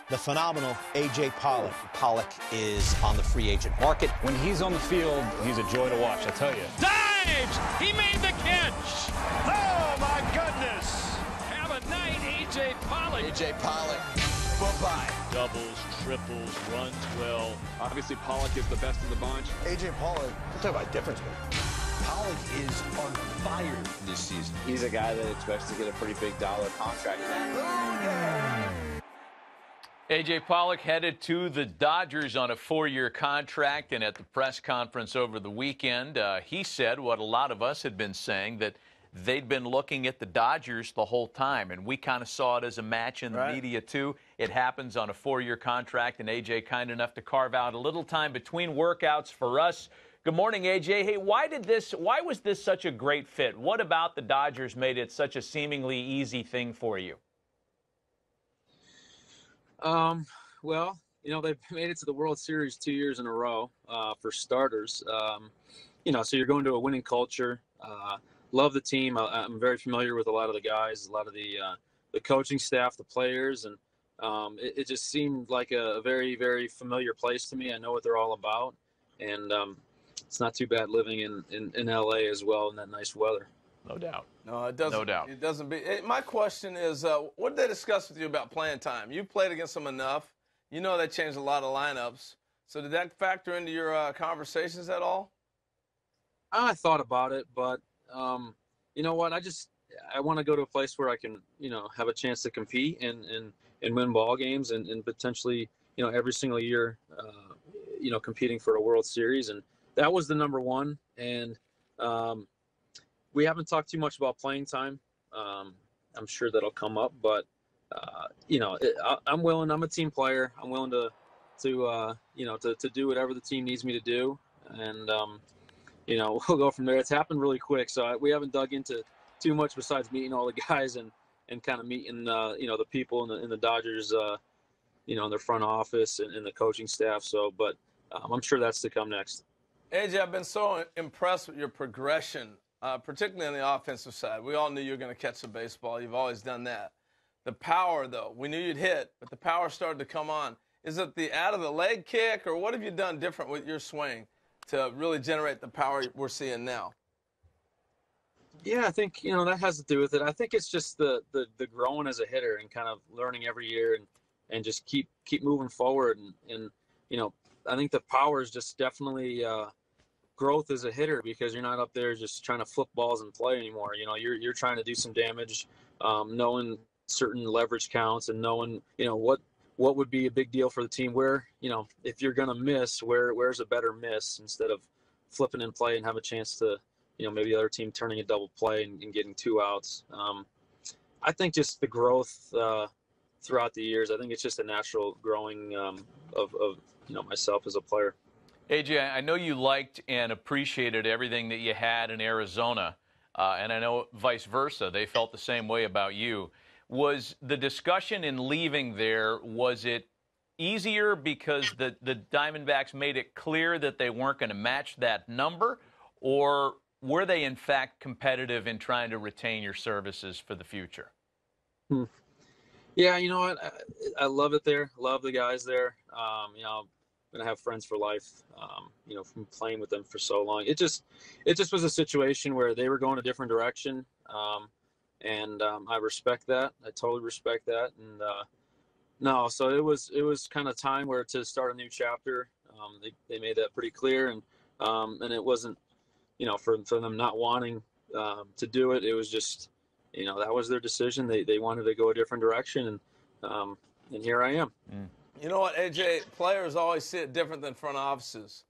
the phenomenal AJ Pollock. Pollock is on the free agent market. When he's on the field, he's a joy to watch, I tell you. Dives! He made the catch! Oh, my goodness! Have a night, AJ Pollock. AJ Pollock, bye-bye. Doubles, triples, runs well. Obviously, Pollock is the best in the bunch. AJ Pollock, we'll talk about difference maker. Pollock is on fire this season. He's a guy that expects to get a pretty big dollar contract. AJ Pollock headed to the Dodgers on a 4-year contract, and at the press conference over the weekend, he said what a lot of us had been saying, that they'd been looking at the Dodgers the whole time, and we kind of saw it as a match in the media too. It happens on a 4-year contract, and AJ kind enough to carve out a little time between workouts for us. Good morning, AJ. Hey, why was this such a great fit? What about the Dodgers made it such a seemingly easy thing for you? Well, you know, they've made it to the World Series 2 years in a row, for starters. You know, so you're going to a winning culture. Love the team. I'm very familiar with a lot of the guys, a lot of the coaching staff, the players, and it just seemed like a very, very familiar place to me. I know what they're all about, and it's not too bad living in LA as well in that nice weather. No doubt. No, it doesn't. No doubt. It doesn't be. My question is, what did they discuss with you about playing time? You played against them enough. You know they changed a lot of lineups. So did that factor into your conversations at all? I thought about it, but you know what? I want to go to a place where I can, you know, have a chance to compete and win ball games and potentially, you know, every single year, you know, competing for a World Series. And that was the number one. And we haven't talked too much about playing time. I'm sure that'll come up, but you know, I'm willing. I'm a team player. I'm willing to you know, to do whatever the team needs me to do, and you know, we'll go from there. It's happened really quick, so we haven't dug into too much besides meeting all the guys and kind of meeting you know, the people in the Dodgers, you know, in their front office and the coaching staff. So, but I'm sure that's to come next. AJ, I've been so impressed with your progression, particularly on the offensive side. We all knew you were going to catch the baseball. You've always done that. The power, though, we knew you'd hit, but the power started to come on. Is it the out-of-the-leg kick, or what have you done different with your swing to really generate the power we're seeing now? Yeah, I think, you know, that has to do with it. I think it's just the growing as a hitter and kind of learning every year and just keep moving forward. And you know, I think the power is just definitely growth as a hitter, because you're not up there just trying to flip balls and play anymore. You know, you're trying to do some damage, knowing certain leverage counts and knowing, you know, what would be a big deal for the team, where, you know, if you're going to miss, where's a better miss, instead of flipping in play and have a chance to, you know, maybe the other team turning a double play and getting 2 outs. I think just the growth throughout the years, I think it's just a natural growing of you know, myself as a player. AJ, I know you liked and appreciated everything that you had in Arizona, and I know vice versa. They felt the same way about you. Was the discussion in leaving there, was it easier because the Diamondbacks made it clear that they weren't going to match that number, or were they in fact competitive in trying to retain your services for the future? Yeah, you know what? I love it there. Love the guys there. You know, I'm going to have friends for life, you know, from playing with them for so long. It just was a situation where they were going a different direction. And I respect that. I totally respect that. And no, so it was kind of time where to start a new chapter. They made that pretty clear, and it wasn't, you know, for them not wanting to do it. It was just, you know, that was their decision. They wanted to go a different direction, and here I am. You know what, AJ? Players always see it different than front offices.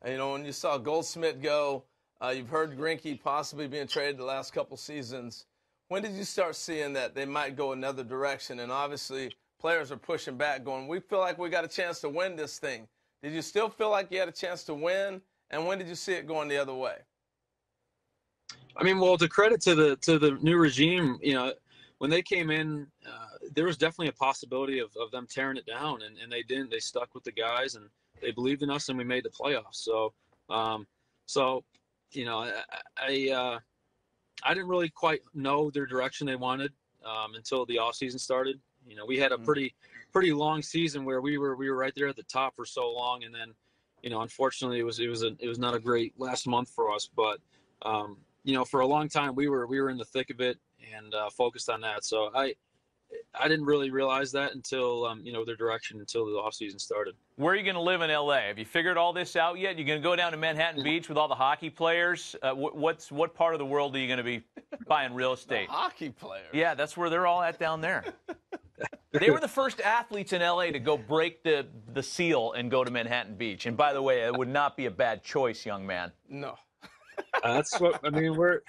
And, you know, when you saw Goldschmidt go, you've heard Greinke possibly being traded the last couple seasons. When did you start seeing that they might go another direction? And obviously, players are pushing back, going, we feel like we got a chance to win this thing. Did you still feel like you had a chance to win? And when did you see it going the other way? I mean, well, to credit to the new regime, you know, when they came in, there was definitely a possibility of them tearing it down, and they didn't. They stuck with the guys, and they believed in us, and we made the playoffs. So, you know, I didn't really quite know their direction they wanted until the offseason started, You know, we had a pretty long season where we were right there at the top for so long, and then, you know, unfortunately it was not a great last month for us. But you know, for a long time we were in the thick of it and focused on that. So I didn't really realize that until you know, their direction, until the offseason started. Where are you going to live in L.A.? Have you figured all this out yet? You going to go down to Manhattan Beach with all the hockey players? What part of the world are you going to be buying real estate? The hockey players. Yeah, that's where they're all at down there. They were the first athletes in L.A. to go break the seal and go to Manhattan Beach. And by the way, it would not be a bad choice, young man. No. That's what I mean. We're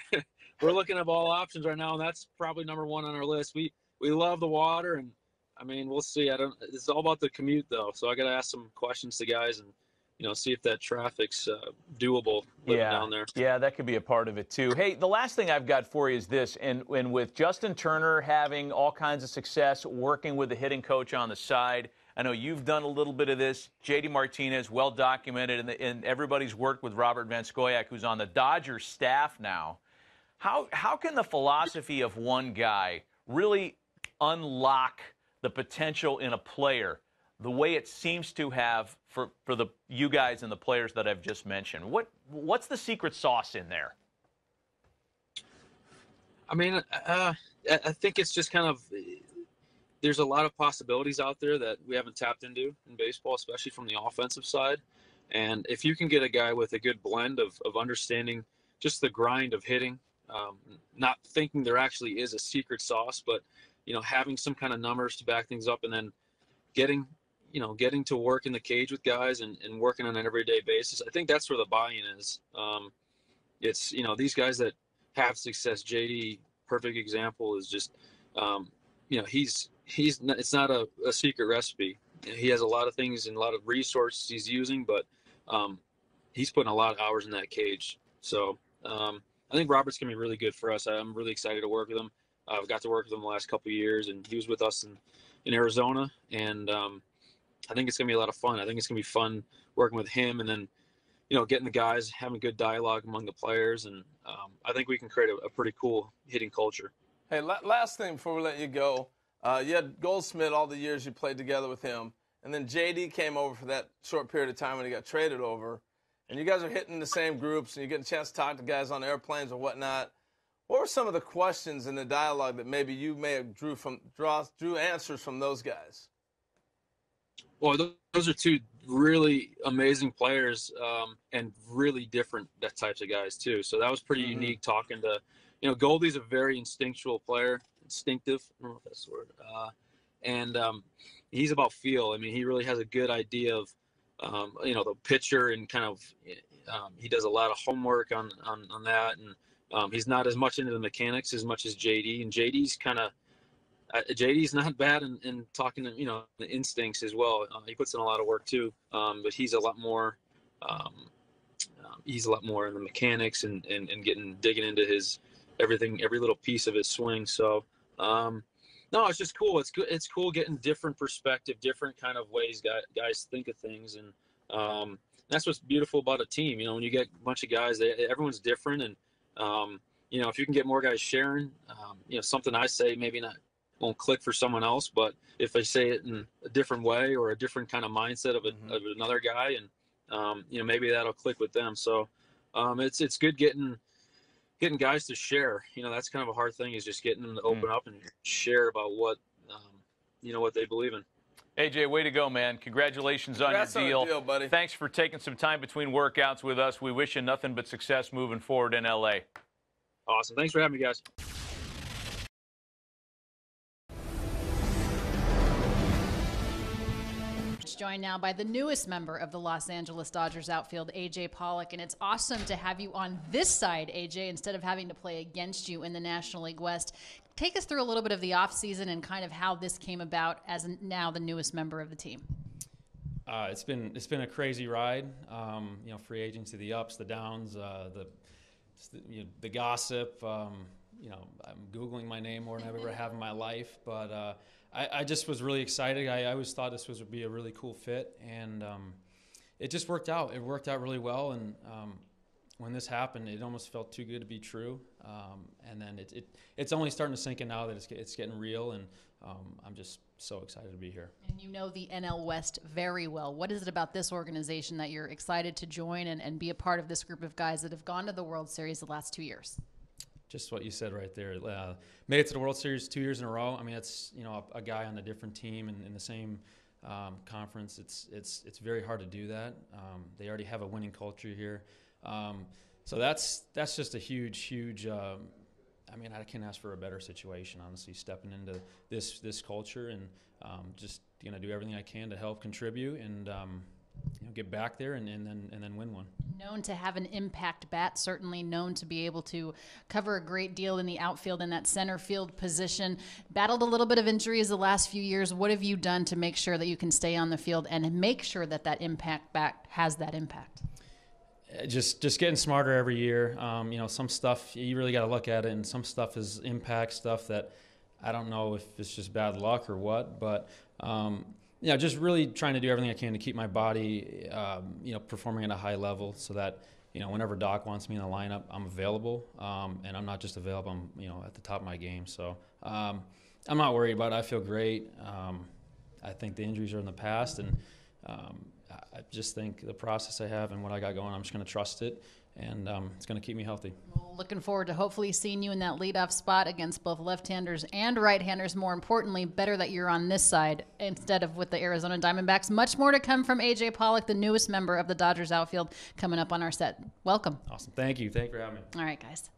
looking at all options right now, and that's probably number one on our list. We love the water, and I mean, we'll see. It's all about the commute, though. So I got to ask some questions to guys and, you know, see if that traffic's doable living down there. Yeah, that could be a part of it, too. Hey, the last thing I've got for you is this. And with Justin Turner having all kinds of success working with the hitting coach on the side, I know you've done a little bit of this. J.D. Martinez, well documented, and everybody's worked with Robert Van Scoyoc, who's on the Dodgers staff now. How can the philosophy of one guy really unlock the potential in a player the way it seems to have for you guys and the players that I've just mentioned? What's the secret sauce in there? I mean, I think it's just kind of, there's a lot of possibilities out there that we haven't tapped into in baseball, especially from the offensive side. And if you can get a guy with a good blend of understanding just the grind of hitting, not thinking there actually is a secret sauce, but, you know, having some kind of numbers to back things up, and then getting to work in the cage with guys and working on an everyday basis. I think that's where the buy-in is. It's, you know, these guys that have success, JD, perfect example, is just, you know, it's not a secret recipe. He has a lot of things and a lot of resources he's using, but he's putting a lot of hours in that cage. So I think Robert's going to be really good for us. I'm really excited to work with him. I've got to work with him the last couple of years, and he was with us in Arizona, and I think it's going to be a lot of fun. I think it's going to be fun working with him, and then, you know, getting the guys, having good dialogue among the players, and I think we can create a pretty cool hitting culture. Hey, last thing before we let you go, you had Goldschmidt all the years you played together with him, and then JD came over for that short period of time when he got traded over, and you guys are hitting the same groups, and you get a chance to talk to guys on airplanes or whatnot. What were some of the questions in the dialogue that maybe you may have drew answers from those guys? Well, those are two really amazing players, and really different types of guys too. So that was pretty unique talking to, you know, Goldie's a very instinctual player, instinctive. I don't know if that's the word. And he's about feel. I mean, he really has a good idea of, you know, the pitcher, and kind of, he does a lot of homework on that. And he's not as much into the mechanics as much as JD. And JD's kind of, JD's not bad in talking to, you know, the instincts as well. He puts in a lot of work too, but he's a lot more in the mechanics and digging into his everything, every little piece of his swing. So no, it's just cool. It's good. It's cool getting different perspective, different kind of ways guys think of things, and that's what's beautiful about a team. You know, when you get a bunch of guys, everyone's different, and you know, if you can get more guys sharing, you know, something I say maybe won't click for someone else, but if I say it in a different way or a different kind of mindset of another guy, and you know, maybe that'll click with them. So it's good getting guys to share. You know, that's kind of a hard thing, is just getting them to open up and share about what you know, what they believe in. AJ, way to go, man. Congratulations on your deal. On the deal, buddy. Thanks for taking some time between workouts with us. We wish you nothing but success moving forward in LA. Awesome. Thanks for having me, guys. Joined now by the newest member of the Los Angeles Dodgers outfield, AJ Pollock, and it's awesome to have you on this side, AJ, instead of having to play against you in the National League West. Take us through a little bit of the offseason and kind of how this came about as now the newest member of the team. It's been a crazy ride. You know, free agency, the ups, the downs, the gossip. You know, I'm Googling my name more than I've ever have in my life, but I just was really excited. I always thought this would be a really cool fit, and it just worked out. It worked out really well, and when this happened, it almost felt too good to be true. And then it's only starting to sink in now that it's getting real, and I'm just so excited to be here. And you know the NL West very well. What is it about this organization that you're excited to join and be a part of this group of guys that have gone to the World Series the last 2 years? Just what you said right there. Made it to the World Series 2 years in a row. I mean, it's a guy on a different team and in the same conference. It's very hard to do that. They already have a winning culture here, so that's just a huge. I mean, I can't ask for a better situation, honestly. Stepping into this culture and just do everything I can to help contribute and get back there and then win one. Known to have an impact bat, certainly known to be able to cover a great deal in the outfield in that center field position. Battled a little bit of injuries the last few years. What have you done to make sure that you can stay on the field and make sure that impact bat has that impact? Just getting smarter every year. Some stuff you really got to look at it, and some stuff is impact stuff that I don't know if it's just bad luck or what, but just really trying to do everything I can to keep my body, performing at a high level, so that whenever Doc wants me in the lineup, I'm available, and I'm not just available. I'm at the top of my game. So I'm not worried about it. I feel great. I think the injuries are in the past, and I just think the process I have and what I got going, I'm just going to trust it, and it's going to keep me healthy. Well, looking forward to hopefully seeing you in that leadoff spot against both left-handers and right-handers. More importantly, better that you're on this side instead of with the Arizona Diamondbacks. Much more to come from AJ Pollock, the newest member of the Dodgers outfield, coming up on our set. Welcome. Awesome. Thank you. Thank you for having me. All right, guys.